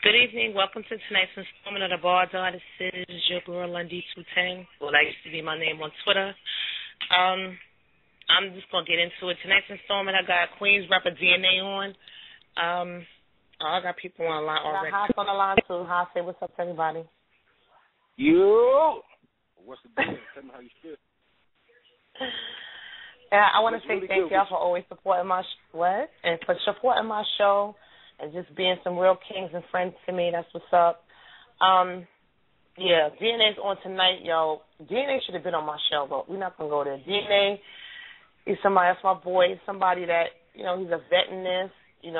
Good evening. Welcome to tonight's installment of the Bards Artist. This is your girl, Londie 210. Well, that used to be my name on Twitter. I'm just going to get into it. Tonight's installment, I got Queens rapper DNA on. I got people on the line already. I got Haas on the line, too. Haas, say what's up to everybody. Yo! What's the deal? Tell me how you feel. Yeah, I want to say thank y'all for always supporting my and for supporting my show and just being some real kings and friends to me. That's what's up. Yeah, DNA's on tonight, yo. DNA should have been on my show, but we're not gonna go there. DNA is somebody. That's my boy. He's somebody that he's a vet in this. He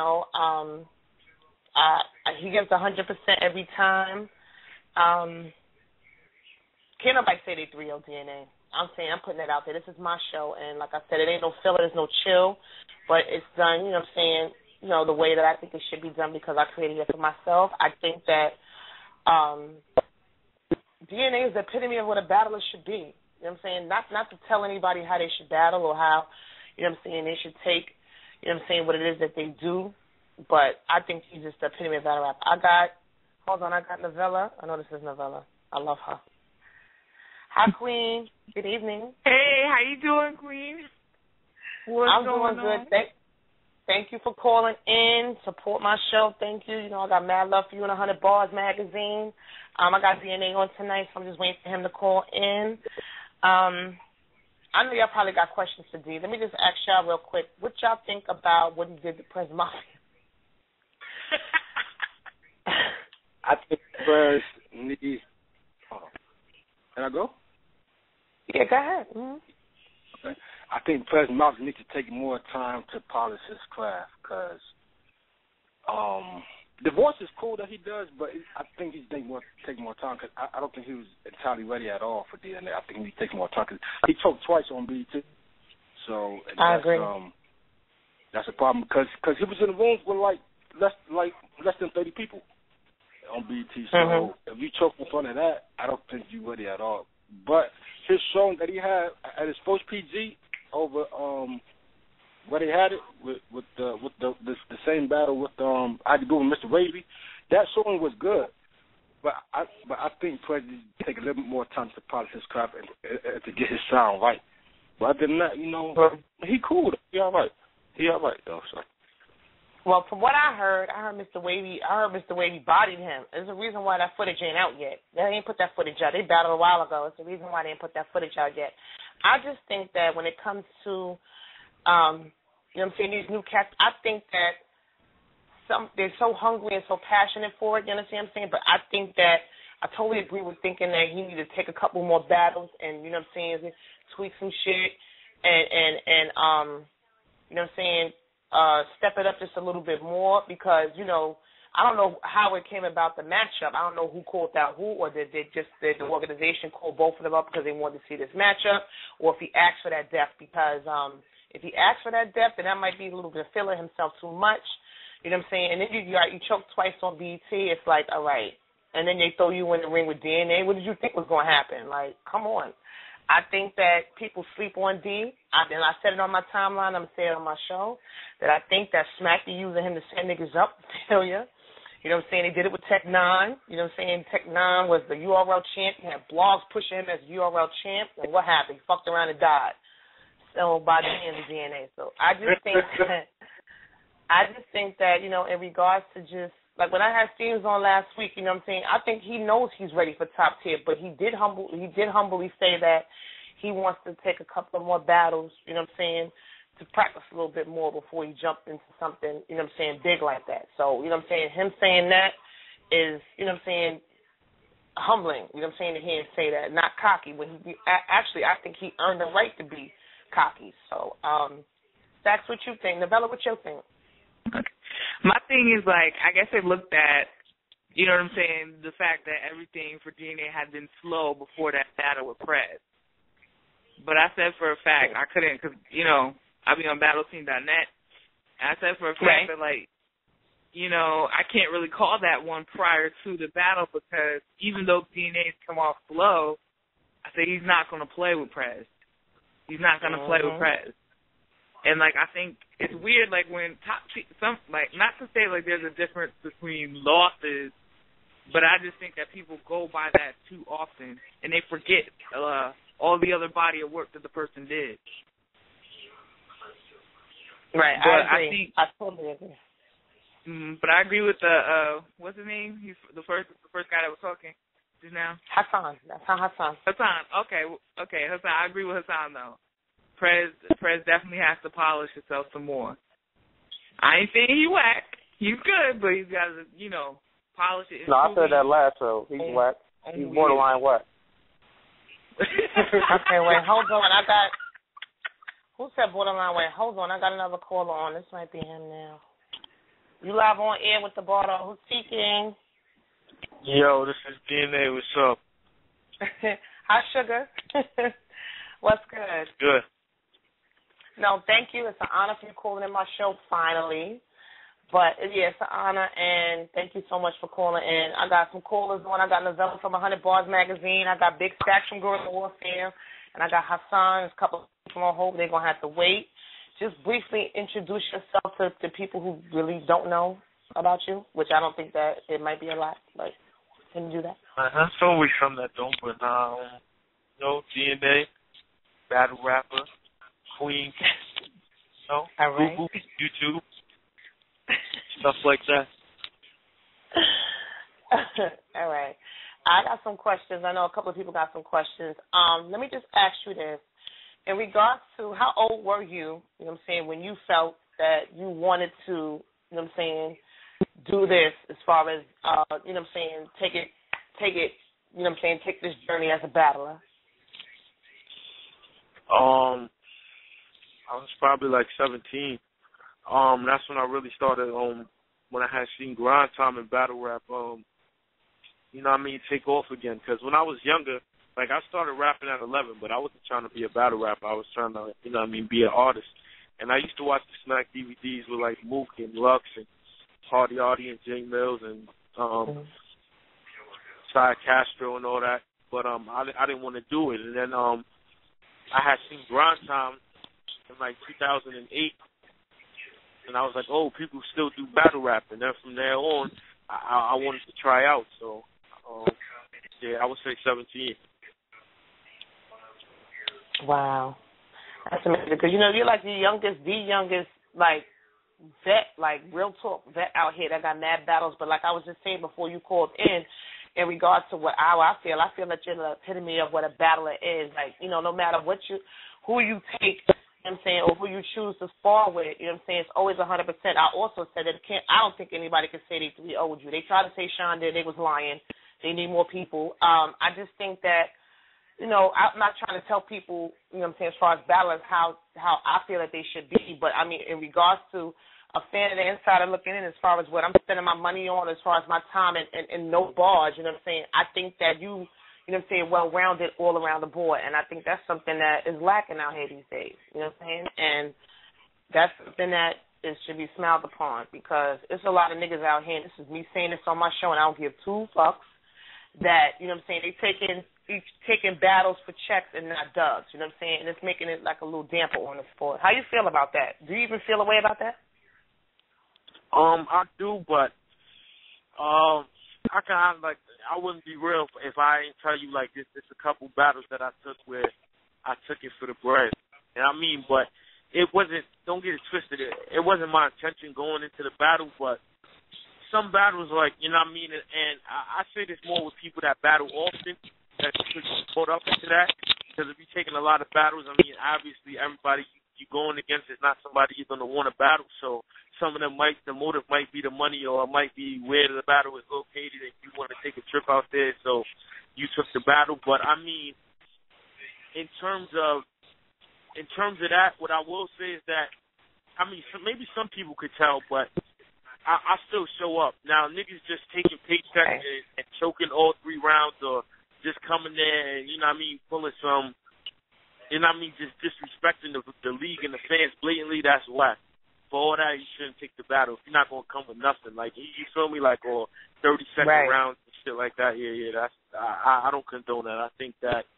gives 100% every time. Can't nobody say they 3-0 DNA. I'm putting that out there. This is my show, and like I said, it ain't no filler, there's no chill, but it's done, the way that I think it should be done because I created it for myself. I think that DNA is the epitome of what a battler should be. You know what I'm saying? Not to tell anybody how they should battle or how, they should take, what it is that they do, but I think he's just the epitome of battle rap. I got Novella. I know this is Novella. I love her. Hi, Queen. Good evening. Hey, how you doing, Queen? I'm doing good. Thank you for calling in. Support my show. Thank you. I got mad love for you in 100 Bars magazine. I got DNA on tonight, so I'm just waiting for him to call in. I know y'all probably got questions for D. Let me just ask y'all real quick. What y'all think about what he did to Prince Mafia? I think Prince needs... Can I go? Yeah, go ahead. Mm-hmm. Okay. I think President Malcolm needs to take more time to polish his craft because the voice is cool that he does, but I think he's taking more time because I don't think he was entirely ready at all for DNA. I think he needs to take more time because he choked twice on BET. So I agree. That's a problem because he was in the rooms with less than 30 people on BET. So if you choke in front of that, I don't think you're ready at all. But his song that he had at his first PG over where they had it with the same battle with I had to go with Mr. Wavy, that song was good. But I think President take a little bit more time to polish his craft and to get his sound right. But other than that, he cool. He all right though. So. Well, from what I heard Mr. Wavy bodied him. There's a reason why that footage ain't out yet. They ain't put that footage out. They battled a while ago. It's the reason why they ain't put that footage out yet. I just think that when it comes to, these new cats, I think that they're so hungry and so passionate for it, you understand what I'm saying? But I think that I totally agree with thinking that he needed to take a couple more battles and, tweak some shit and step it up just a little bit more because, I don't know how it came about the matchup. I don't know who called out who or did the organization call both of them up because they wanted to see this matchup or if he asked for that depth because if he asked for that depth, then that might be a little bit of feeling himself too much. You know what I'm saying? And then you choke twice on BET. It's like, all right. And then they throw you in the ring with DNA. What did you think was going to happen? Like, come on. I think that people sleep on D. And I said it on my timeline. I'm going to say it on my show. That I think that Smack be using him to set niggas up for failure. You know what I'm saying? They did it with Tech 9. You know what I'm saying? Tech 9 was the URL champ. He had blogs pushing him as URL champ. And what happened? He fucked around and died. So by the hands of DNA. So I just think that, in regards to just, like when I had Stevens on last week, you know what I'm saying? I think he knows he's ready for top tier, but he did humbly say that he wants to take a couple of more battles, you know what I'm saying, to practice a little bit more before he jumped into something, you know what I'm saying, big like that. So, you know what I'm saying, him saying that is, you know what I'm saying, humbling, you know what I'm saying, to hear him say that, not cocky. When actually, I think he earned the right to be cocky. So, that's what you think. Novella, what you think? My thing is, I guess they looked at, you know what I'm saying, the fact that everything for DNA had been slow before that battle with Prez. But I said for a fact, I couldn't, because, I be on BattleTeam.net, and I said for a fact that, I can't really call that one prior to the battle because even though DNA's come off slow, I said he's not going to play with Prez. He's not going to play with Prez. And, like, I think it's weird, like, when not to say, like, there's a difference between losses, but I just think that people go by that too often, and they forget all the other body of work that the person did. Right, but I agree. I totally agree. But I agree with what's his name? He's the first guy that was talking just now. Hassan. That's Hassan. Hassan. Okay. Hassan. I agree with Hassan though. Prez definitely has to polish himself some more. I ain't saying he whack. He's good, but he's got to, polish it. No, I said that last show. He's whack. He's borderline whack. Okay, wait, hold on. Who said borderline whack? Hold on, I got another caller on. This might be him now. You live on air with the border. Who's speaking? Yo, this is DNA. What's up? Hi, Sugar. What's good? Good. No, thank you. It's an honor for you calling in my show finally. But, yeah, it's an honor, and thank you so much for calling in. I got some callers on. I got Novella from 100 Bars Magazine. I got Big Stacks from Guerrilla Warfare. And I got Hassan. There's a couple of people on hold. They're going to have to wait. Just briefly introduce yourself to people who really don't know about you, which I don't think that it might be a lot. But can you do that? It's always some that don't, but DNA, battle rapper, queen, all right. Google, YouTube, stuff like that. All right. I got some questions. I know a couple of people got some questions. Let me just ask you this. In regards to how old were you, when you felt that you wanted to, do this as far as, take it, take this journey as a battler? I was probably like 17. That's when I really started, when I had seen grind time and battle rap, take off again. Because when I was younger, like, I started rapping at 11, but I wasn't trying to be a battle rapper. I was trying to, be an artist. And I used to watch the Smack DVDs with, like, Mook and Lux and Hardy and J Mills and Ty Castro and all that. But I didn't want to do it. And then I had seen Grind Time in, like, 2008. And I was like, oh, people still do battle rap. And then from there on, I wanted to try out. So, I would say 17. Wow. That's amazing. Because, you're like the youngest, like, vet, like, real talk vet out here that got mad battles. But like I was just saying before you called in regards to what I feel that you're the epitome of what a battler is. Like, no matter who you take, or who you choose to spar with, it's always 100%. I also said that I don't think anybody can say they 3-0'd you. They tried to say Sean did, they was lying. They need more people. I just think that, I'm not trying to tell people, as far as battlers, how I feel that they should be. But, in regards to a fan of the insider looking in, as far as what I'm spending my money on, as far as my time and no bars, I think that you well-rounded all around the board. And I think that's something that is lacking out here these days, And that's something that should be smiled upon, because it's a lot of niggas out here, and this is me saying this on my show, and I don't give two fucks, that, they taking battles for checks and not dubs, and it's making it like a little damper on the sport. How you feel about that? Do you even feel a way about that? I do, but I wouldn't be real if I didn't tell you, like, it's a couple battles that I took where I took it for the bread. But it wasn't, don't get it twisted, it wasn't my intention going into the battle, but some battles, like, and I say this more with people that battle often, that you could get caught up into that, because if you're taking a lot of battles, obviously everybody you're going against is not somebody you're going to want to battle, so some of them the motive might be the money, or it might be where the battle is located and you want to take a trip out there, so you took the battle. But in terms of that, what I will say is that maybe some people could tell, but I still show up. Now, niggas just taking paychecks and choking all 3 rounds, or just coming there and pulling some, just disrespecting the league and the fans blatantly. That's whack. For all that, you shouldn't take the battle if you're not going to come with nothing. Like, you feel me? Like, or 30-second rounds and shit like that. Yeah, that's, I don't condone that. I think that,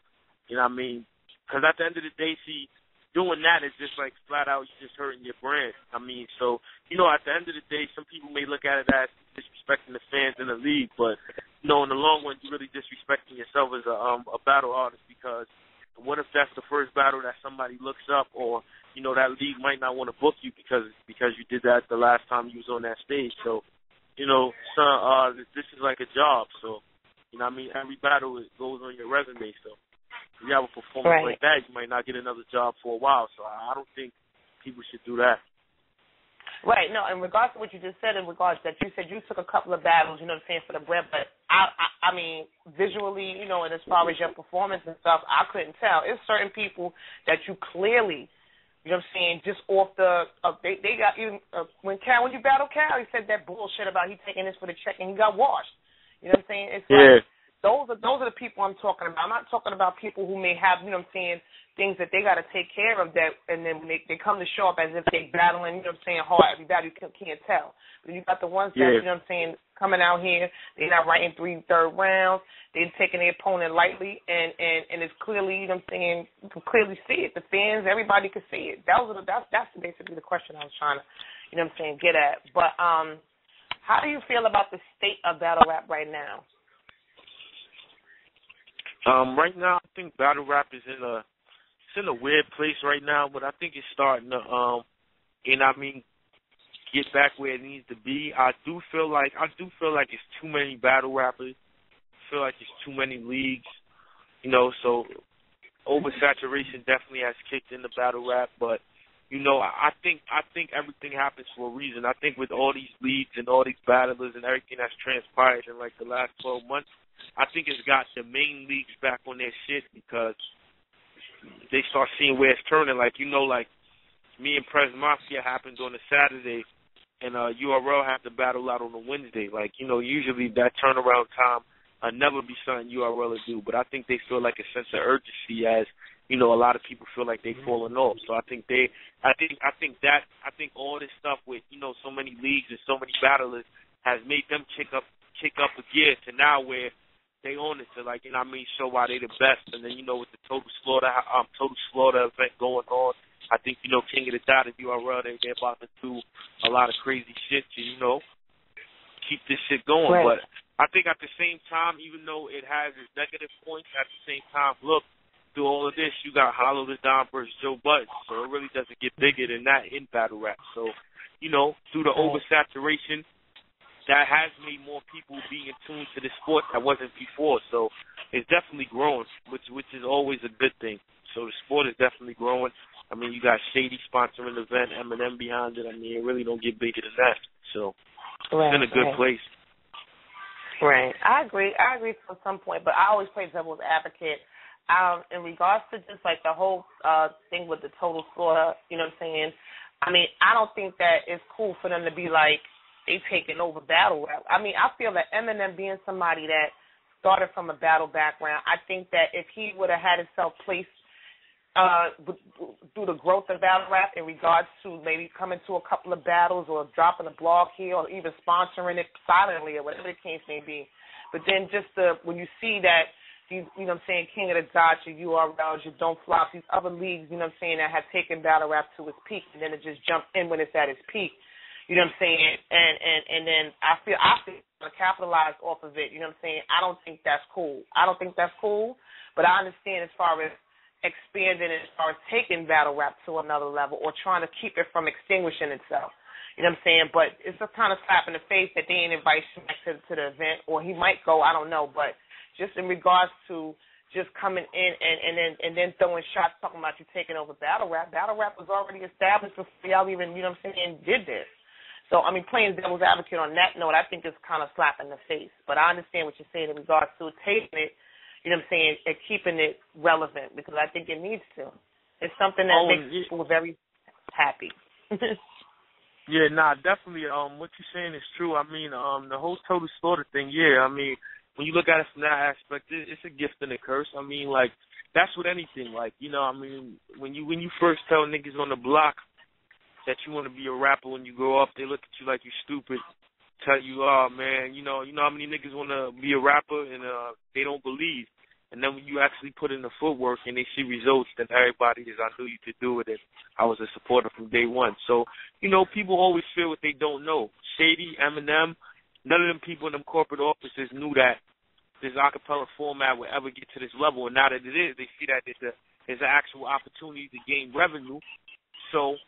because at the end of the day, see, doing that is just like flat out you just hurting your brand. I mean, so, you know, at the end of the day, some people may look at it as disrespecting the fans in the league, but, you know, in the long run, you're really disrespecting yourself as a battle artist, because what if that's the first battle that somebody looks up, or, you know, that league might not want to book you because you did that the last time you was on that stage. So, you know, this is like a job. So, you know what I mean? Every battle goes on your resume. So if you have a performance like that, you might not get another job for a while. So I don't think people should do that. Right. No, in regards to what you just said, in regards that you said you took a couple of battles, you know what I'm saying, for the bread, but I mean, visually, you know, and as far as your performance and stuff, I couldn't tell. It's certain people that you clearly, you know what I'm saying, just off the, they got, even when you battled Cal, he said that bullshit about he taking this for the check and he got washed. You know what I'm saying? It's like, those are the people I'm talking about. I'm not talking about people who may have, you know what I'm saying, things that they got to take care of, that, and then when they come to show up as if they battling, you know what I'm saying, hard every battle, you can't tell. But you got the ones that, you know what I'm saying, coming out here, they're not writing 3 3rd rounds, they're taking their opponent lightly, and it's clearly, you know what I'm saying, you can clearly see it. The fans, everybody can see it. That's basically the question I was trying to, you know what I'm saying, get at. But how do you feel about the state of battle rap right now? Right now, I think battle rap is in a weird place right now, but I think it's starting to, get back where it needs to be. I do feel like it's too many battle rappers. I feel like it's too many leagues, you know. So oversaturation definitely has kicked in the battle rap, but you know, I think everything happens for a reason. I think with all these leagues and all these battlers and everything that's transpired in like the last 12 months, I think it's got the main leagues back on their shit, because they start seeing where it's turning. Like, you know, like me and Prez Mafia happened on a Saturday, and URL had to battle out on a Wednesday. Like, you know, usually that turnaround time never be something URL will do, but I think they feel like a sense of urgency, as you know, a lot of people feel like they've fallen off. So I think all this stuff with, you know, so many leagues and so many battlers has made them kick up a gear to now where they own it, to, like, you know what I mean, show why they the best. And then, you know, with the Total Slaughter event going on, I think, you know, King of the Dot and URL, they're about to do a lot of crazy shit to, you know, keep this shit going. Right. But I think at the same time, even though it has its negative points, at the same time, look, through all of this, you got Hollow the Don versus Joe Budden, so it really doesn't get bigger than that in battle rap. So, you know, through the oversaturation, that has made more people be in tune to the sport that wasn't before. So it's definitely growing, which is always a good thing. So the sport is definitely growing. I mean, you got Shady sponsoring the event, Eminem behind it. I mean, it really don't get bigger than that. So it's in a good place. Right. I agree to some point, but I always play devil's advocate. In regards to just like the whole thing with the Total Slaughter, you know what I'm saying? I mean, I don't think that it's cool for them to be like, they taking over battle rap. I mean, I feel that Eminem being somebody that started from a battle background, I think that if he would have had himself placed through the growth of battle rap in regards to maybe coming to a couple of battles or dropping a blog here or even sponsoring it silently or whatever the case may be. But then just when you see that, you know what I'm saying, King of the Dots, your URLs, your Don't Flop, these other leagues, you know what I'm saying, that have taken battle rap to its peak, and then it just jumped in when it's at its peak. You know what I'm saying? And then I feel to capitalize off of it, you know what I'm saying? I don't think that's cool. But I understand as far as expanding it, as far as taking battle rap to another level or trying to keep it from extinguishing itself. You know what I'm saying? But it's a kind of slap in the face that they ain't invite him back to the event, or he might go, I don't know. But just in regards to just coming in and then throwing shots talking about you taking over battle rap was already established before y'all even, you know what I'm saying, did this. So, I mean, playing devil's advocate on that note, I think it's kind of slap in the face. But I understand what you're saying in regards to taking it, you know what I'm saying, and keeping it relevant, because I think it needs to. It's something that makes people very happy. Yeah, definitely. What you're saying is true. I mean, the whole Total Slaughter thing, I mean, when you look at it from that aspect, it's a gift and a curse. I mean, like, that's with anything. Like, you know, I mean, when you first tell niggas on the block that you want to be a rapper, when you grow up, they look at you like you're stupid, tell you, oh, man, you know how many niggas want to be a rapper, and they don't believe. And then when you actually put in the footwork and they see results, then everybody is, I knew you could do it, and I was a supporter from day one. So, you know, people always feel what they don't know. Shady, Eminem, none of them people in them corporate offices knew that this acapella format would ever get to this level. And now that it is, they see that there's an actual opportunity to gain revenue. So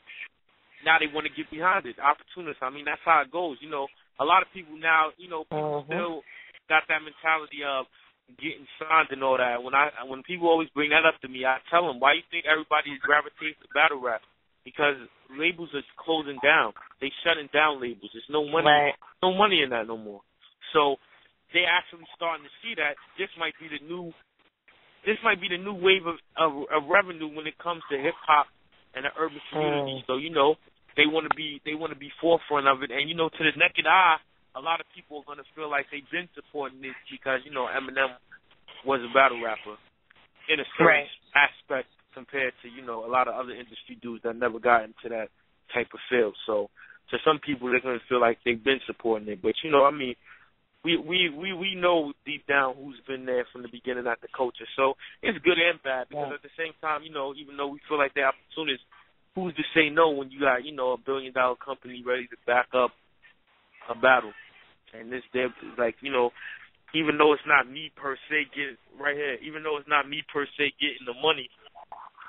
now they want to get behind it. Opportunists, I mean, that's how it goes. You know, a lot of people now, you know, people still got that mentality of getting signed and all that. When people always bring that up to me, I tell them, why you think everybody is gravitating to battle rap? Because labels are closing down. They shutting down labels. There's no money, no money in that no more. So they're actually starting to see that this might be the new wave of revenue when it comes to hip hop and the urban community. So, you know, they want to be forefront of it. And, you know, to the naked eye, a lot of people are going to feel like they've been supporting this because, you know, Eminem was a battle rapper in a certain aspect compared to, you know, a lot of other industry dudes that never got into that type of field. So to some people, they're going to feel like they've been supporting it. But, you know, I mean, we know deep down who's been there from the beginning at the culture. So it's good and bad because at the same time, you know, even though we feel like they're opportunists, who's to say no when you got, you know, $1 billion company ready to back up a battle? And this, they're like, you know, even though it's not me per se getting the money,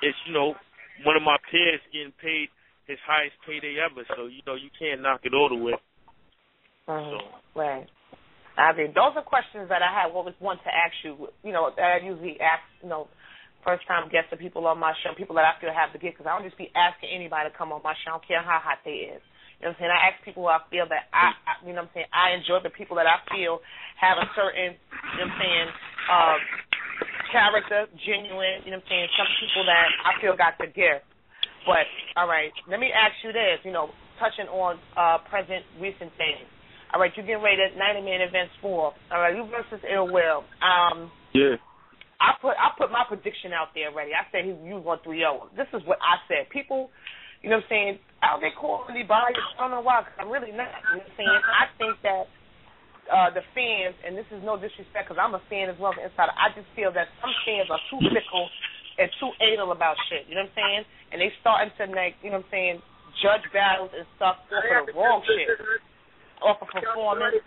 it's, you know, one of my peers getting paid his highest payday ever. So, you know, you can't knock it all the way. Right. I mean, those are questions that I had. What was one to ask you? You know, that I usually ask, you know, first-time guests or people on my show, people that I feel have the gift, because I don't just be asking anybody to come on my show. I don't care how hot they is. You know what I'm saying? I ask people who I feel that you know what I'm saying, I enjoy, the people that I feel have a certain, you know what I'm saying, character, genuine, you know what I'm saying, some people that I feel got the gift. But, all right, let me ask you this, you know, touching on present, recent things. All right, you're getting ready to 90-man events 4. All right, you versus Ill Will. Yeah. I put my prediction out there already. I said you won 3-0. This is what I said. People, you know what I'm saying, out there calling me biased. I don't know why, because I'm really not. You know what I'm saying? I think that the fans, and this is no disrespect because I'm a fan as well as an insider, I just feel that some fans are too fickle and too anal about shit. You know what I'm saying? And they starting to, like, you know what I'm saying, judge battles and stuff off of the wrong shit. Off of performance,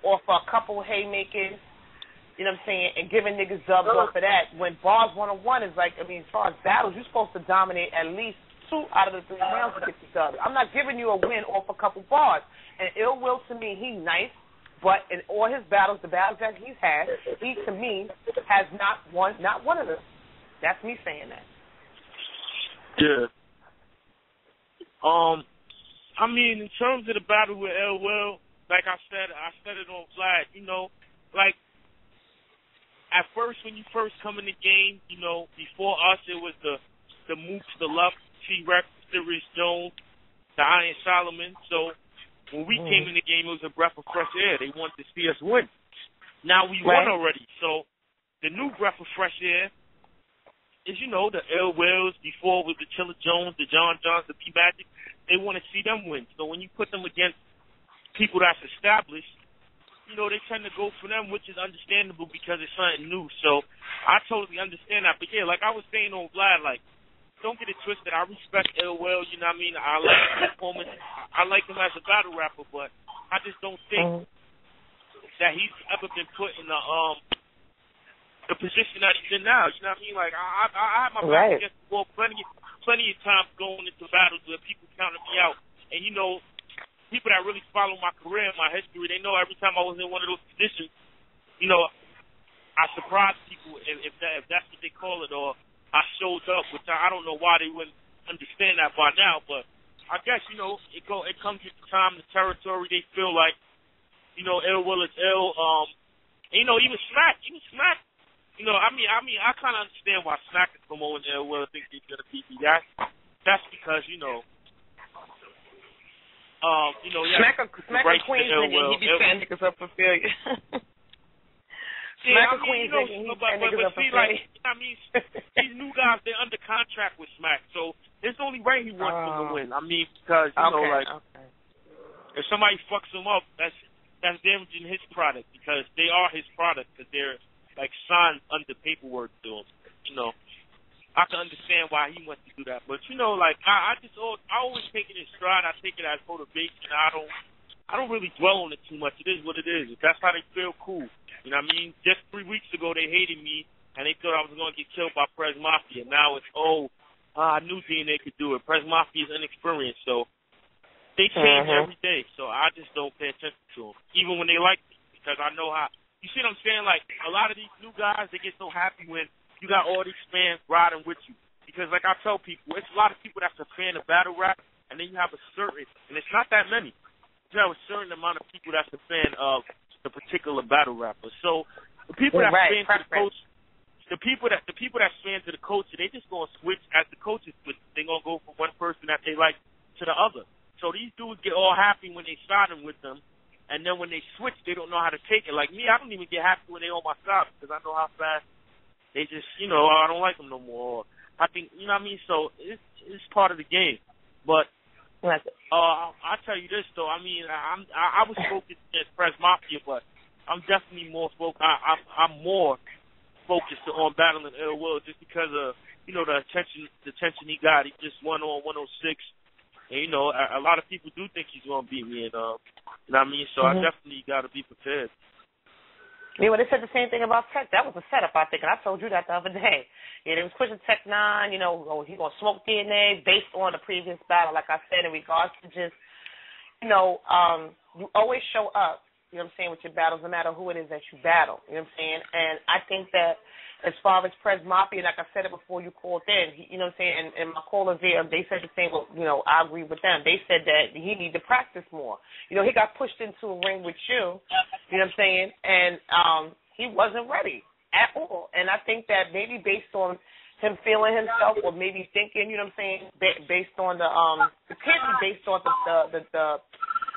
off of a couple haymakers, you know what I'm saying, and giving niggas dubs off of that. When bars 101 is like, I mean, as far as battles, you're supposed to dominate at least 2 out of the 3 rounds to get the dub. I'm not giving you a win off a couple bars. And Ill Will, to me, he's nice, but in all his battles, the battles that he's had, he, to me, has not one of them. That's me saying that. Yeah. I mean, in terms of the battle with Ill Will, like I said it on Vlad, you know, like, at first, when you first come in the game, you know, before us, it was the Mooks, the Luck, T-Rex, Sirius Jones, the Iron Solomon. So when we came in the game, it was a breath of fresh air. They wanted to see us win. Now we won already. So the new breath of fresh air is, you know, the Ill Wills. Before it was the Chilla Jones, the Jon Jons, the P-Magic. They want to see them win. So when you put them against people that's established, you know, they tend to go for them, which is understandable because it's something new. So I totally understand that. But, yeah, like I was saying on Vlad, like, don't get it twisted. I respect Ill Will, you know what I mean? I like his performance. I like him as a battle rapper, but I just don't think that he's ever been put in the position that he's in now. You know what I mean? Like, I had my back against the wall plenty of times going into battles where people counted me out. And, you know, people that really follow my career and my history, they know every time I was in one of those positions, you know, I surprised people if that's what they call it, or I showed up, which I don't know why they wouldn't understand that by now, but I guess, you know, it comes with the time, the territory. They feel like, you know, Ill Will is ill. And, you know, even Smack, you know, I mean, I kind of understand why Smack is promoting Ill Will. I think he's gonna beat me. That's because, you know, Smack a Queens nigga, he be setting niggas up for failure. Smack a Queens nigga, he be setting niggas up for failure. Like, I mean, these new guys, they're under contract with Smack, so it's only right he wants them to win. I mean, because, you know, like, if somebody fucks him up, that's damaging his product, because they are his product, because they're like sign under paperwork to him. You know, I can understand why he wants to do that, but you know, like I always take it in stride. I take it as motivation. I don't really dwell on it too much. It is what it is. If that's how they feel, cool. You know what I mean? Just 3 weeks ago, they hated me and they thought I was going to get killed by Prez Mafia. Now it's I knew DNA could do it. Prez Mafia is inexperienced, so they change every day. So I just don't pay attention to them, even when they like me, because I know how. You see what I'm saying? Like, a lot of these new guys, they get so happy when you got all these fans riding with you. Because, like I tell people, it's a lot of people that's a fan of battle rap, and then you have a certain, and it's not that many, you have a certain amount of people that's a fan of the particular battle rapper. So the people that's fans to the coach, the people that's fans to the coach, they just gonna switch as the coaches switch. They gonna go from one person that they like to the other. So these dudes get all happy when they signing with them. And then when they switch, they don't know how to take it. Like me, I don't even get happy when they on my side because I know how fast they just, you know, I don't like them no more. I think, you know what I mean? So it's part of the game. But I'll tell you this, though. I mean, I was focused against Prez Mafia, but I'm definitely more focused. I'm more focused on battling Ill Will just because of, you know, the attention he got. He just won on 106. And, you know, a lot of people do think he's going to beat me. And, you know what I mean? So I definitely got to be prepared. Yeah, well, they said the same thing about Tech. That was a setup, I think, and I told you that the other day. Yeah, they was pushing Tech 9, you know, he's going to smoke DNA based on the previous battle. Like I said, in regards to just, you know, you always show up, you know what I'm saying, with your battles, no matter who it is that you battle. You know what I'm saying? And I think that as far as Prez Mafia, like I said it before you called in, you know what I'm saying, and my callers there, they said the same, well, you know, I agree with them. They said that he need to practice more. You know, he got pushed into a ring with you know what I'm saying, and he wasn't ready at all. And I think that maybe based on him feeling himself or maybe thinking, you know what I'm saying, based on it can't be based on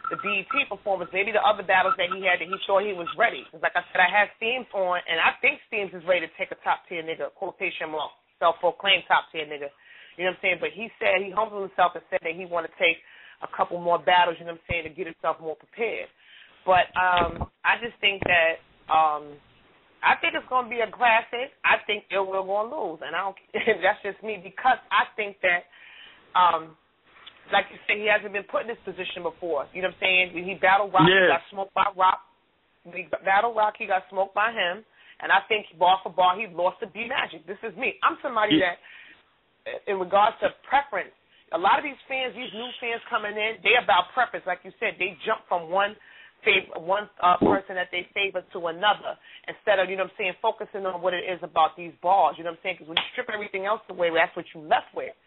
the BET performance, maybe the other battles that he had that he thought he was ready. Because like I said, I had Steams on, and I think Steams is ready to take a top-tier nigga, quotation mark, self-proclaimed top-tier nigga. You know what I'm saying? But he said, he humbled himself and said that he want to take a couple more battles, you know what I'm saying, to get himself more prepared. But I just think that I think it's going to be a classic. I think Ill Will going to lose, and that's just me because I think that like you said, he hasn't been put in this position before. You know what I'm saying? When he battled Rock, he got smoked by Rock. When he battled Rock, he got smoked by him. And I think bar for bar, he lost to B-Magic. This is me. I'm somebody that, in regards to preference, a lot of these fans, these new fans coming in, they about preference. Like you said, they jump from one person that they favor to another instead of, you know what I'm saying, focusing on what it is about these bars. You know what I'm saying? Because when you strip everything else away, that's what you left with.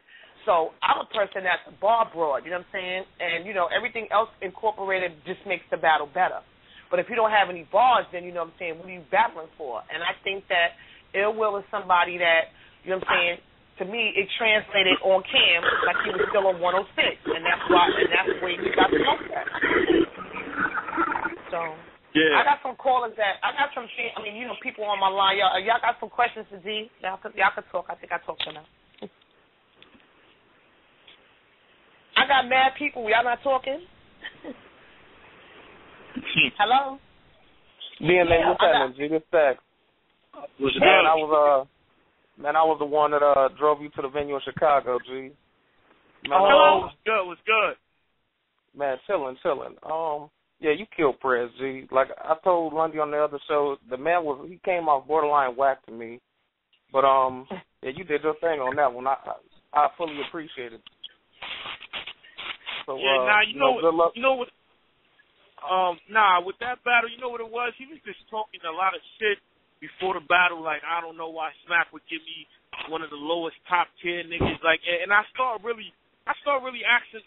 So I'm a person that's bar broad, you know what I'm saying? And, you know, everything else incorporated just makes the battle better. But if you don't have any bars, then, you know what I'm saying, what are you battling for? And I think that Ill Will is somebody that, you know what I'm saying, to me, it translated on cam like he was still on 106. And that's where he got smoked at. So I got some callers you know, people on my line. Y'all got some questions for Z? Y'all could talk. I think I talked enough. I got mad people. Y'all not talking? Hello? DNA, what's happening, G? This back. Man, I was the one that drove you to the venue in Chicago, G. Man, what's good? Man, chilling. Yeah, you killed Prez, G. Like I told Londie on the other show, the man he came off borderline whack to me. But yeah, you did your thing on that one. I fully appreciate it. So, good luck. You know what? With that battle, you know what it was? He was just talking a lot of shit before the battle. Like, I don't know why Smack would give me one of the lowest top tier niggas. Like, and I start really asking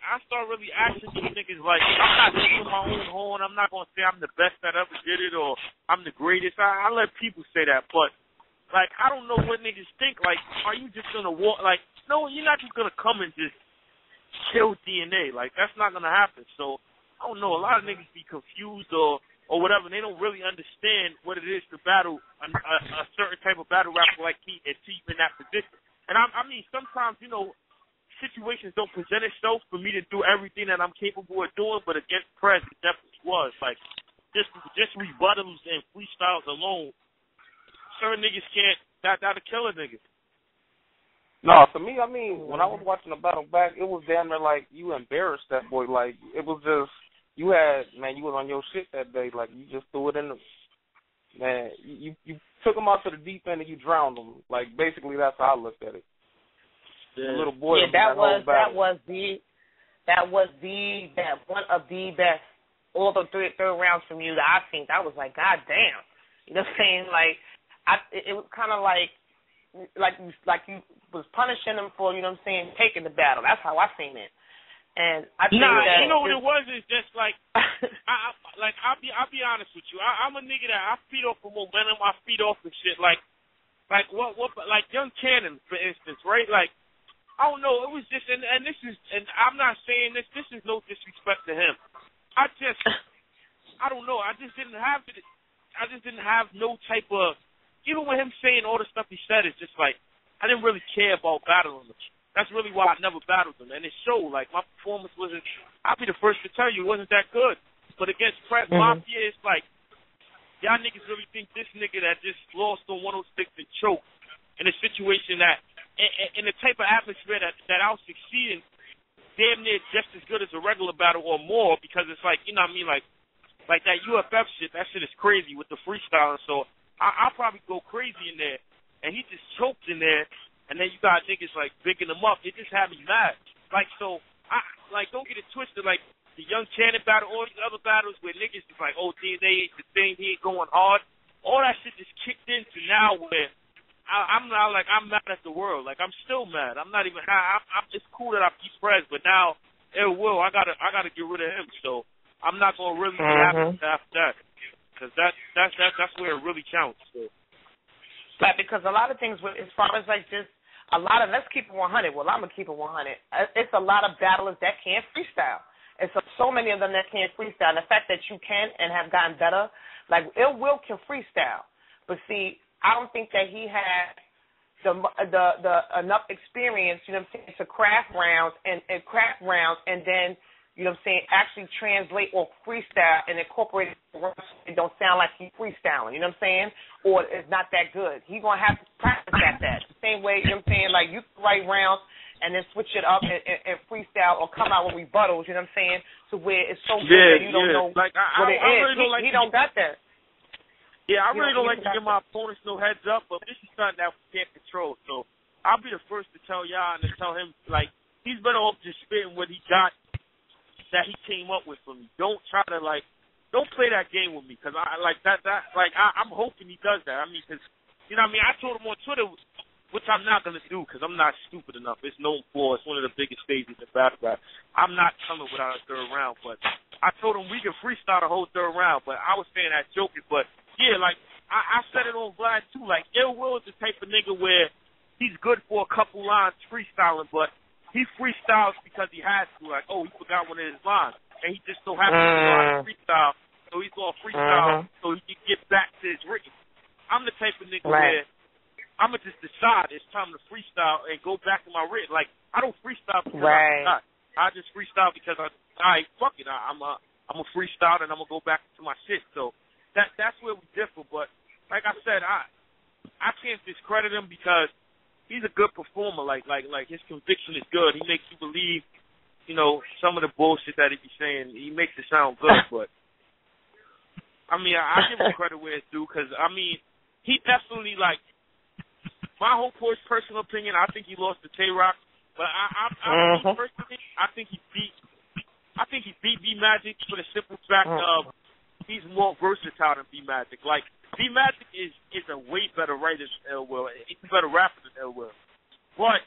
these niggas. Like, I'm not taking my own horn. I'm not gonna say I'm the best that ever did it or I'm the greatest. I let people say that, but like, I don't know what niggas think. Like, are you just gonna walk? Like, no, you're not just gonna come and just kill DNA. Like, that's not gonna happen. So I don't know. A lot of niggas be confused or whatever. They don't really understand what it is to battle a certain type of battle rapper like he and keep in that position. And I mean, sometimes, you know, situations don't present itself for me to do everything that I'm capable of doing, but against Prez, it definitely was. Like, just rebuttals and freestyles alone, certain niggas can't. That'll kill a nigga. No, to me, I mean, when I was watching the battle back, it was damn near like you embarrassed that boy. Like, it was just, you was on your shit that day. Like, you just threw it in the, man, you took him out to the deep end and you drowned him. Like, basically, that's how I looked at it. Yeah. The little boy. Yeah, that was one of the best. All the third rounds from you that I think, I was like, God damn. You know what I'm saying? Like, it was kind of like you was punishing him for, you know what I'm saying, taking the battle. That's how I seen it. And I think that, you know what it was? It's just like, I'll be honest with you. I'm a nigga that I feed off of momentum. I feed off of shit. Like what? Like Young Cannon, for instance, right? Like, I don't know. It was just, and this is, and I'm not saying this. This is no disrespect to him. I don't know. I just didn't have it. I just didn't have no type of, even with him saying all the stuff he said, it's just like, I didn't really care about battling him. That's really why I never battled him. And it showed, like, my performance wasn't, I'll be the first to tell you, it wasn't that good. But against Press Mafia, it's like, y'all niggas really think this nigga that just lost on 106 and choked in a situation that, in the type of atmosphere that I was succeeding, damn near just as good as a regular battle or more, because it's like, you know what I mean, like that UFF shit, that shit is crazy with the freestyling. So I'll probably go crazy in there, and he just choked in there, and then you got niggas like bigging him up. It just had me mad. Like, so don't get it twisted. Like the Young Cannon battle, all these other battles where niggas is like, oh, DNA ain't the thing, he ain't going hard. All that shit just kicked into now where I'm not like, I'm mad at the world. Like, I'm still mad. I'm not even. I'm just cool that I beat Prez, but now Ill Will, I gotta get rid of him. So I'm not gonna really be happy after that, because that's where it really counts. So. Like, because a lot of things, as far as like just a lot of, let's keep it 100. Well, I'm gonna keep it 100. It's a lot of battlers that can't freestyle. And so many of them that can't freestyle. And the fact that you can and have gotten better, like Ill Will can freestyle, but see, I don't think that he had the enough experience, you know what I'm saying, to craft rounds and then, you know what I'm saying, actually translate or freestyle and incorporate it. It don't sound like he's freestyling, you know what I'm saying, or it's not that good. He's going to have to practice at that. The same way, you know what I'm saying, like you can write rounds and then switch it up and freestyle or come out with rebuttals, you know what I'm saying, to where it's so good that you don't know like, what it is. Really he don't got that. Yeah, I really don't like to give my opponents no heads up, but this is something that we can't control. So I'll be the first to tell y'all and to tell him, like, he's better off just spitting what he got that he came up with for me. Don't try to, like, don't play that game with me, because I'm hoping he does that. I mean, because, you know what I mean, I told him on Twitter, which I'm not going to do because I'm not stupid enough. It's known for, it's one of the biggest stages in battle rap. I'm not coming without a third round, but I told him we can freestyle the whole third round, but I was saying that joking, but yeah, like, I said it on Vlad, too. Like, Ill Will is the type of nigga where he's good for a couple lines freestyling, but he freestyles because he has to. Like, oh, he forgot one of his lines, and he just so happens to know how to freestyle, so he's going to freestyle so he can get back to his written. I'm the type of nigga where I'm going to just decide it's time to freestyle and go back to my written. Like, I don't freestyle because I forgot. I just freestyle because fuck it. I'm a freestyle, and I'm going to go back to my shit, so that's where we differ, but like I said, I can't discredit him because he's a good performer. Like his conviction is good. He makes you believe, you know, some of the bullshit that he be saying. He makes it sound good, but I mean, I give him credit where it's due, because I mean, he definitely, like, my whole personal opinion, I think he lost to Tay-Rock, but personally, I think he beat B-Magic for the simple fact of he's more versatile than B-Magic. Like, B-Magic is a way better writer than Ill Will. He's a better rapper than Ill Will. But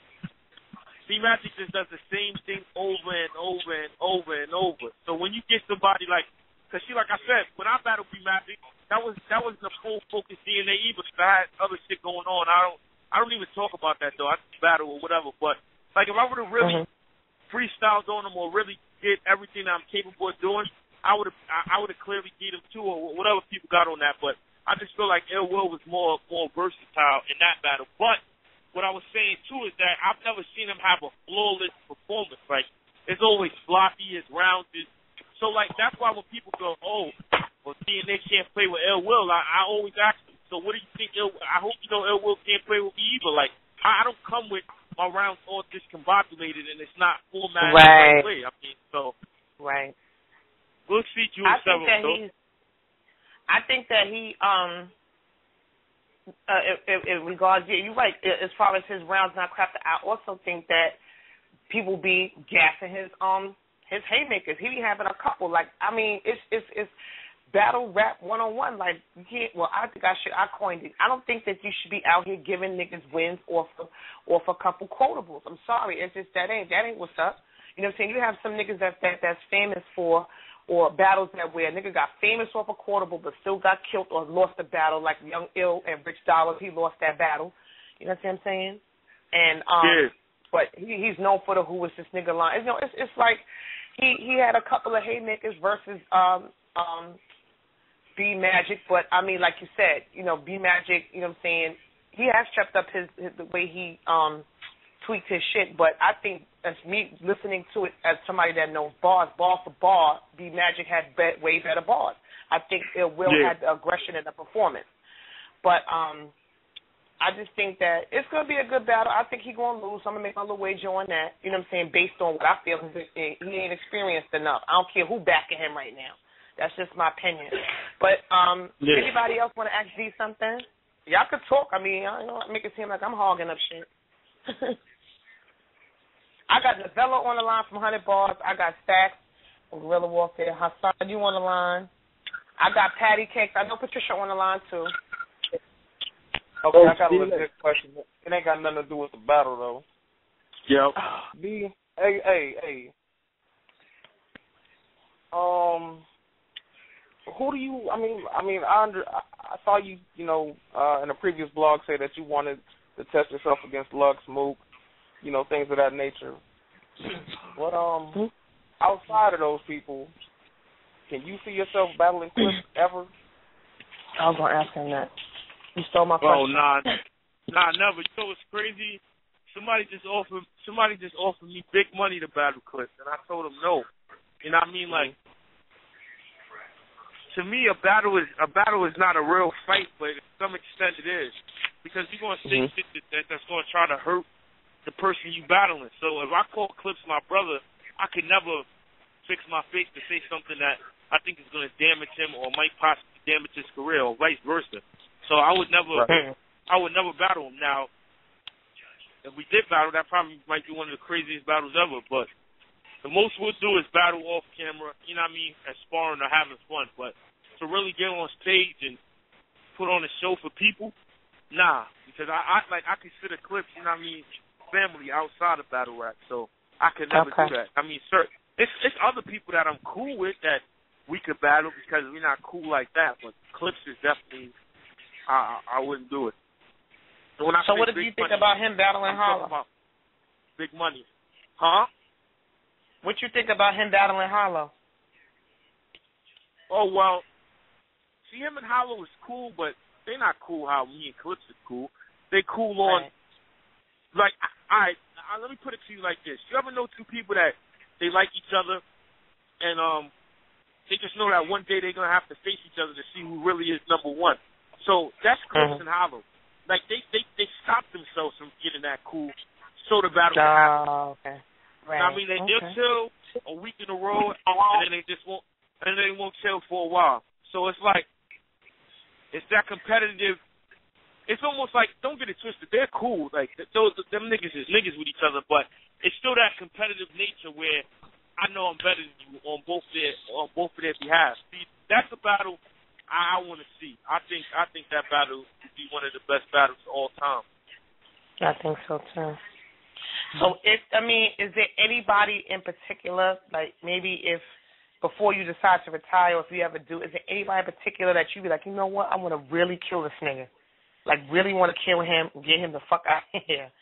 B-Magic just does the same thing over and over and over and over. So when you get somebody like, because like I said, when I battled B-Magic, that wasn't the full focus DNA either, because I had other shit going on. I don't even talk about that, though. I just battle or whatever. But, like, if I would have really freestyled on him or really did everything I'm capable of doing, I would have clearly beat him too, or whatever people got on that. But I just feel like Ill Will was more versatile in that battle. But what I was saying too is that I've never seen him have a flawless performance. Like, it's always sloppy, it's rounded. So like that's why when people go, oh, well, DNA can't play with Ill Will, I always ask them, So what do you think? I hope you know Ill Will can't play with me either. Like, I don't come with my rounds all discombobulated and it's not formatted the right way. I mean, so. Right. We'll see you in several. I think that he, in regards, you're right, as far as his rounds not crafted, I also think that people be gassing his haymakers. He be having a couple. Like, I mean, it's battle rap 101. Like, you can't, well, I think I coined it. I don't think that you should be out here giving niggas wins off a couple quotables. I'm sorry, it's just that ain't what's up. You know what I'm saying? You have some niggas that's famous for, or battles that where a nigga got famous off a quotable but still got killed or lost the battle, like Young Ill and Rich Dollars. He lost that battle. You know what I'm saying? And but he's known for the who was this nigga line. You know, it's like he had a couple of haymakers versus B Magic, but I mean, like you said, you know, B Magic. You know what I'm saying? He has stepped up his the way he tweaked his shit, but I think as me listening to it as somebody that knows bars, bar for bar, B Magic had way better bars. I think Will had the aggression in the performance, but I just think that it's gonna be a good battle. I think he's gonna lose. So I'm gonna make my little wager on that. You know what I'm saying? Based on what I feel, he ain't experienced enough. I don't care who backing him right now. That's just my opinion. But anybody else want to ask D something? Y'all could talk. I mean, I don't make it seem like I'm hogging up shit. I got Novello on the line from 100 Bars. I got Stacks from Guerrilla Warfare. Hassan, you on the line. I got Patty Cakes. I know Patricia on the line, too. Okay, I got a legit question. It ain't got nothing to do with the battle, though. Yep. B, hey. Who do you? I mean, I saw you, you know, in a previous blog say that you wanted to test yourself against Lux, Mook, you know, things of that nature. But outside of those people, can you see yourself battling Clips ever? I was gonna ask him that. You stole my question. Oh nah, never. You know what's crazy? Somebody just offered me big money to battle Clips, and I told him no. You know what I mean? Like, to me, a battle is not a real fight, but to some extent it is, because you're gonna say shit that's gonna try to hurt the person you battling. So if I call Clips my brother, I could never fix my face to say something that I think is gonna damage him or might possibly damage his career, or vice versa. So I would never battle him. Now, if we did battle, that probably might be one of the craziest battles ever. But the most we'll do is battle off camera, you know what I mean, and sparring or having fun. But to really get on stage and put on a show for people, nah, because I consider Clips, you know what I mean, family outside of battle rap. So I could never do that. I mean, sir, it's other people that I'm cool with that we could battle because we're not cool like that. But Clips is definitely. I wouldn't do it. So what did you think about him battling Hollow? Big money. Huh? What you think about him battling Hollow? Oh, well, see, him and Hollow is cool, but they're not cool how me and Clips is cool. They cool on, like, all right, let me put it to you like this. You ever know two people that they like each other and they just know that one day they're going to have to face each other to see who really is number one? So that's Clips and Hollow. Like, they stopped themselves from getting that cool so the battle can happen. Okay. Right. I mean, they'll chill a week in a row, and then they won't chill for a while. So it's like, it's that competitive. It's almost like, don't get it twisted, they're cool. Like, them niggas is niggas with each other, but it's still that competitive nature where I know I'm better than you on both of their behalf. See, that's a battle I want to see. I think that battle would be one of the best battles of all time. I think so too. So is there anybody in particular, like maybe if before you decide to retire, or if you ever do, is there anybody in particular that you be like, you know what, I want to really kill this nigga, like really want to kill him, get him the fuck out of here?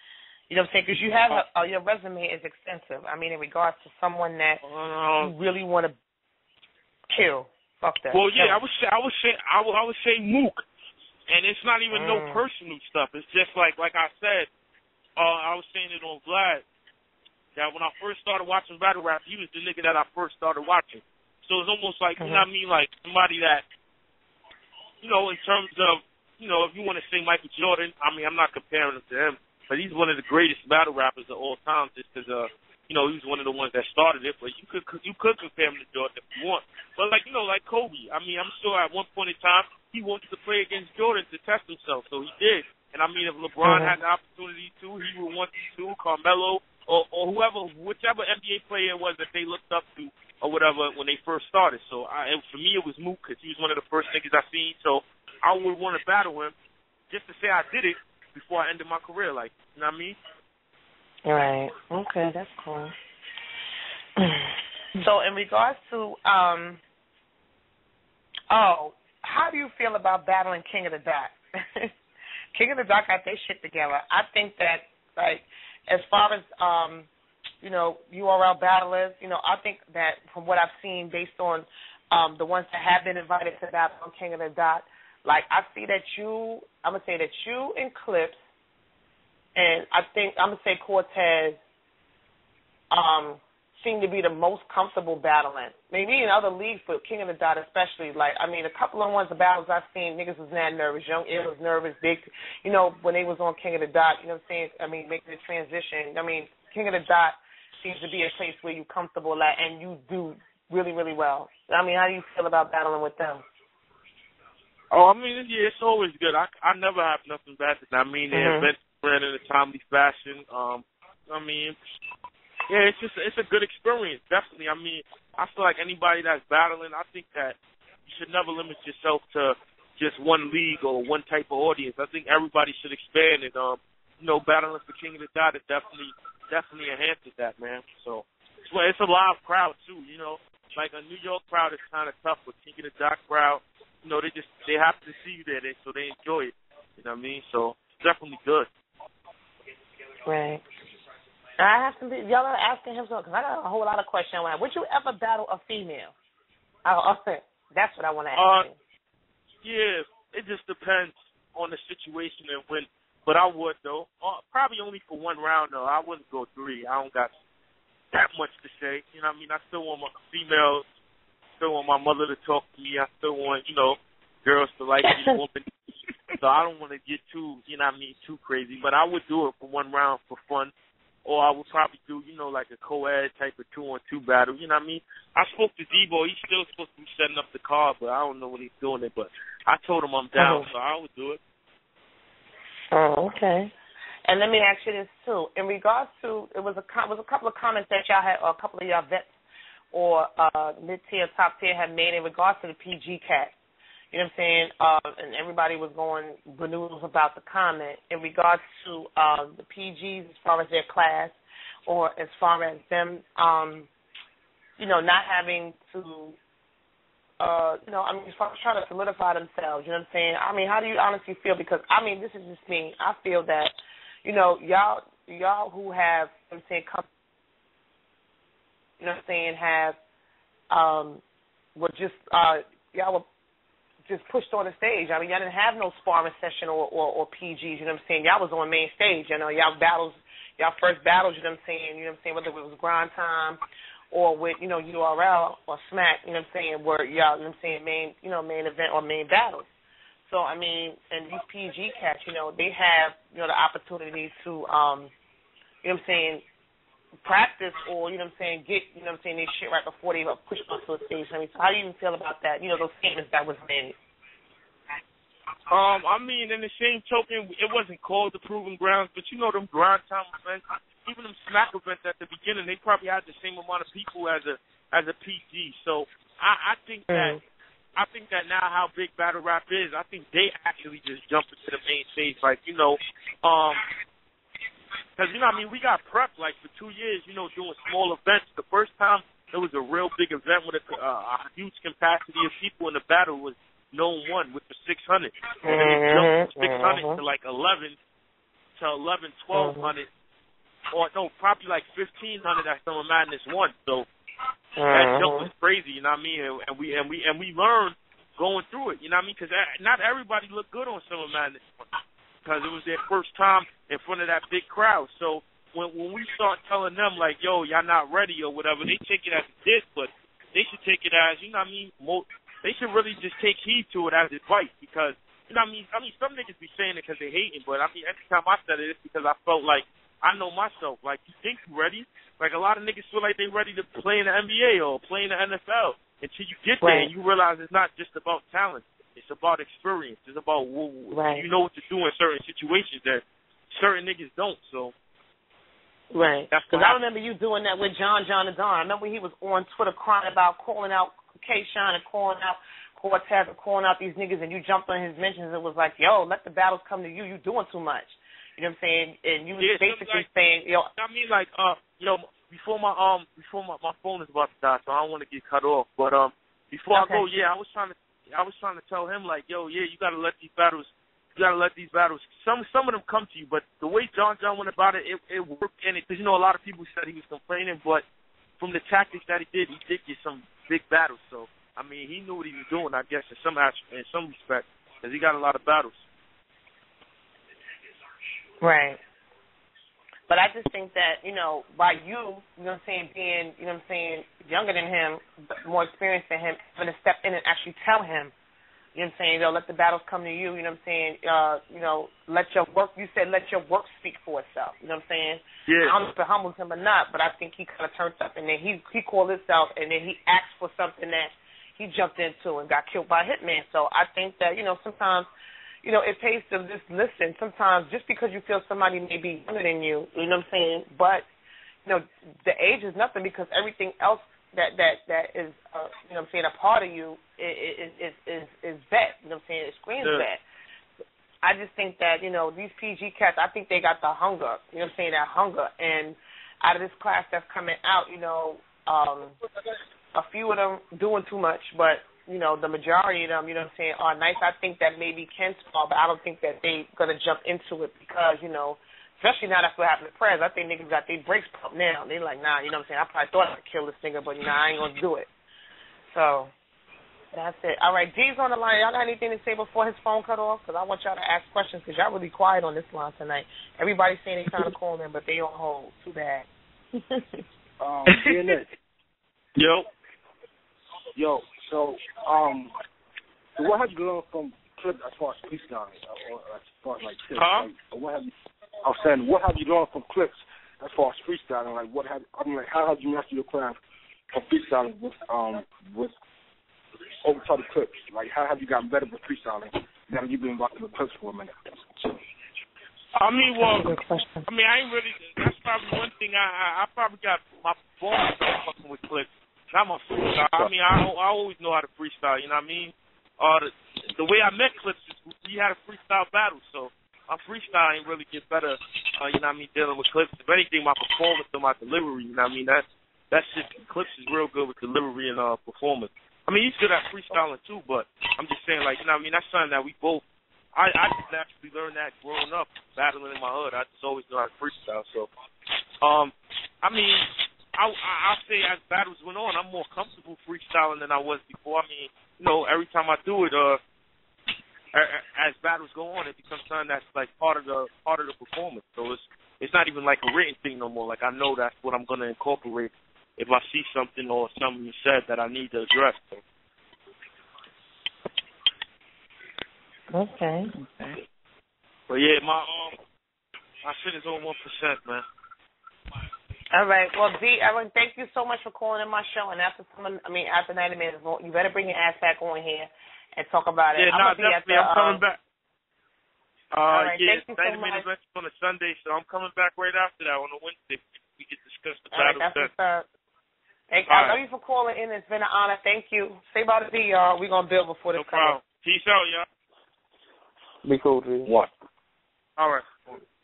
You know what I'm saying? Because you have your resume is extensive. I mean, in regards to someone that you really want to kill. Fuck that. Well, yeah, I would say Mook, and it's not even no personal stuff. It's just like I said, I was saying it on Vlad that when I first started watching battle rap, he was the nigga that I first started watching. So it's almost like you know what I mean, like somebody that, you know, in terms of you know, if you want to say Michael Jordan, I mean, I'm not comparing him to him, but he's one of the greatest battle rappers of all time just because, you know, he was one of the ones that started it, but you could compare him to Jordan if you want. But, like, you know, like Kobe, I mean, I'm sure at one point in time he wanted to play against Jordan to test himself, so he did. And, I mean, if LeBron had the opportunity to, he would want to, Carmelo, or whoever, whichever NBA player it was that they looked up to or whatever when they first started. So, for me, it was Mook because he was one of the first niggas I seen, so I would want to battle him just to say I did it before I ended my career, like, you know what I mean? Right. Okay, that's cool. So in regards to, how do you feel about battling King of the Dot? King of the Dot got their shit together. I think that, like, as far as, you know, URL battlers, you know, I think that from what I've seen based on the ones that have been invited to battle on King of the Dot, like, I see that I'm going to say that you and Clips, and I think I'm going to say Cortez seem to be the most comfortable battling. Maybe in other leagues, but King of the Dot especially. Like, I mean, a couple of ones, the battles I've seen, niggas was not nervous. Young Ill was nervous. Big, you know, when they was on King of the Dot, you know what I'm saying? I mean, making the transition. I mean, King of the Dot seems to be a place where you're comfortable at and you do really, really well. I mean, how do you feel about battling with them? Oh, I mean, yeah, it's always good. I never have nothing bad to say. I mean, they invent ran in a timely fashion. I mean, yeah, it's a good experience, definitely. I mean, I feel like anybody that's battling, I think that you should never limit yourself to just one league or one type of audience. I think everybody should expand, and you know, battling for King of the Dot, it definitely enhances that, man. So it's a live crowd too, you know. Like a New York crowd is kind of tough, but King of the Dot crowd, you know, they have to see you there, so they enjoy it. You know what I mean? So it's definitely good. Right. I have to be, y'all are asking him something, because I got a whole lot of questions. Would you ever battle a female? That's what I want to ask you. Yeah, it just depends on the situation and when, but I would, though. Probably only for one round, though. I wouldn't go 3. I don't got that much to say. You know what I mean? I still want my females, still want my mother to talk to me. I still want, you know, girls to like me, women. So I don't want to get too, you know what I mean, too crazy. But I would do it for one round for fun. Or I would probably do, you know, like a co-ed type of 2-on-2 battle. You know what I mean? I spoke to Debo. He's still supposed to be setting up the card, but I don't know when he's doing it. But I told him I'm down, so I would do it. Oh, okay. And let me ask you this, too. In regards to, it was a couple of comments that y'all had, or a couple of y'all vets or mid-tier, top-tier had made in regards to the PG cat. You know what I'm saying? And everybody was going bananas about the comment in regards to the PGs as far as their class, or as far as them, you know, not having to, you know, I mean, as far as trying to solidify themselves. You know what I'm saying? I mean, how do you honestly feel? Because, I mean, this is just me. I feel that, you know, y'all who have, you know what I'm saying, you know what I'm saying, have, were just, y'all were just pushed on the stage. I mean, y'all didn't have no sparring session or PGs, you know what I'm saying? Y'all was on main stage, you know, y'all first battles, you know what I'm saying, whether it was Grind Time or with, you know, URL or Smack, you know what I'm saying, were y'all, you know what I'm saying, main event or main battles. So, I mean, and these PG cats, you know, they have, you know, the opportunity to, you know what I'm saying, practice or, you know what I'm saying, get, you know what I'm saying, their shit right before they push onto a stage. I mean, so how do you even feel about that, you know, those statements that was made? I mean, in the same token, it wasn't called the Proving Grounds, but you know them Grind Time events, even them Smack events at the beginning, they probably had the same amount of people as a PG. So I think that now how big battle rap is, I think they actually just jumped into the main stage, like, you know, because, you know, I mean, we got prepped, like, for 2 years, you know, doing small events. The first time there was a real big event with a huge capacity of people in the battle was Known One with the 600. And then it jumped from 600 to, like, 11 to 1,200. Or, no, probably, like, 1,500 at Summer Madness 1. So that jump was crazy, you know what I mean? And we learned going through it, you know what I mean? Because not everybody looked good on Summer Madness 1. Because it was their first time in front of that big crowd. So when we start telling them, like, yo, y'all not ready or whatever, they take it as a diss, but they should take it as, you know what I mean, they should really just take heed to it as advice, because you know what I mean, some niggas be saying it because they hating, but I mean, every time I said it, it's because I felt like I know myself. Like, you think you ready? Like, a lot of niggas feel like they ready to play in the NBA or play in the NFL until you get there and you realize it's not just about talent. It's about experience. It's about you know what to do in certain situations that certain niggas don't. So, because I remember you doing that with Jon Jon. I remember he was on Twitter crying about calling out K-Shine and calling out Cortez and calling out these niggas, and you jumped on his mentions and was like, yo, let the battles come to you. You doing too much. You know what I'm saying? And you was basically saying, yo. I mean, like, before my phone is about to die, so I don't want to get cut off. But before I go, I was trying to tell him, like, yo, you gotta let these battles. Some of them come to you, but the way Jon Jon went about it worked in it. Because, you know, a lot of people said he was complaining, but from the tactics that he did get some big battles. So, I mean, he knew what he was doing, I guess, in some respect, because he got a lot of battles. Right. But I just think that, you know, by you know what I'm saying, being, you know what I'm saying, younger than him, more experienced than him, having to step in and actually tell him, you know what I'm saying, let the battles come to you, you know what I'm saying, let your work, you said let your work speak for itself, you know what I'm saying? Yeah. I don't know if it humbles him or not, but I think he kind of turned up, and then he called himself, and then he asked for something that he jumped into and got killed by a hitman. So I think that, you know, sometimes, you know, it pays to just listen. Sometimes just because you feel somebody may be younger than you, you know what I'm saying, but, you know, the age is nothing because everything else that is, you know what I'm saying, a part of you is vet. You know what I'm saying? It screams vet. I just think that, you know, these PG cats, I think they got the hunger, you know what I'm saying, that hunger. And out of this class that's coming out, you know, a few of them doing too much, but, you know, the majority of them, you know what I'm saying, are nice. I think that maybe can spar, but I don't think that they going to jump into it because, you know, especially now that's what happened to Prez. I think niggas got their brakes pumped now. They like, nah, you know what I'm saying, I probably thought I could kill this nigga, but, you know, I ain't going to do it. So that's it. All right, D's on the line. Y'all got anything to say before his phone cut off? Because I want y'all to ask questions because y'all really quiet on this line tonight. Everybody's saying they trying to call in, but they on hold. Too bad. Yo, so what have you learned from Clips as far as freestyling, or as far as like tips? Huh? Like, what have you learned from Clips as far as freestyling? Like, how have you mastered your craft from freestyling with over to the Clips? Like, how have you gotten better with freestyling now that you've been rocking the Clips for a minute? I mean, I ain't really. That's probably one thing. I probably got my performance fucking with Clips. Not my freestyle. I mean, I always know how to freestyle. You know what I mean? The way I met Clips is we had a freestyle battle, so my freestyle ain't really get better. You know what I mean? Dealing with Clips. If anything, my performance and my delivery. You know what I mean? That shit. Clips is real good with delivery and performance. I mean, he's good at freestyling too, but I'm just saying, like, you know what I mean? That's something that we both. I just naturally learned that growing up, battling in my hood. I just always know how to freestyle. So, I mean. I'll say as battles went on, I'm more comfortable freestyling than I was before. I mean, you know, every time I do it, as battles go on, it becomes something that's like part of the performance. So it's not even like a written thing no more. Like I know that's what I'm gonna incorporate if I see something or something you said that I need to address. So. Okay. But yeah, my shit is on 1%, man. All right. Well, D, Ellen, thank you so much for calling in my show. And after 90 minutes, you better bring your ass back on here and talk about it. Yeah, definitely. I'm coming back. All right, yeah, thank you 90 minutes on a Sunday, so I'm coming back right after that on a Wednesday. We can discuss the battle. All right, that's what's up. Thank you. I love you for calling in. It's been an honor. Thank you. Say bye to D, y'all. We're going to build before this comes. No problem. Peace out, y'all. Be cool, G. What? All right.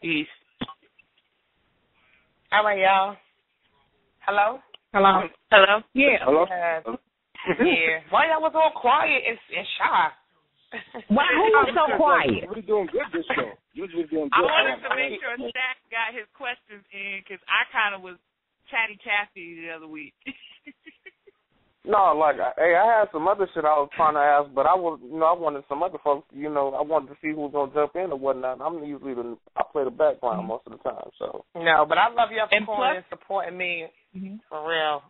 Peace. All right, y'all. Hello? Hello? Yeah. Hello? Yeah. Why y'all was all quiet and shy? Why? Who was so quiet? We're doing good this show. You're doing good. I wanted to make sure Shaq got his questions in because I kind of was chatty Cathy the other week. No, like, hey, I had some other shit I was trying to ask, but I wanted some other folks, I wanted to see who was going to jump in or whatnot. I'm usually I play the background most of the time, so. No, but I love y'all for calling and supporting me, for real.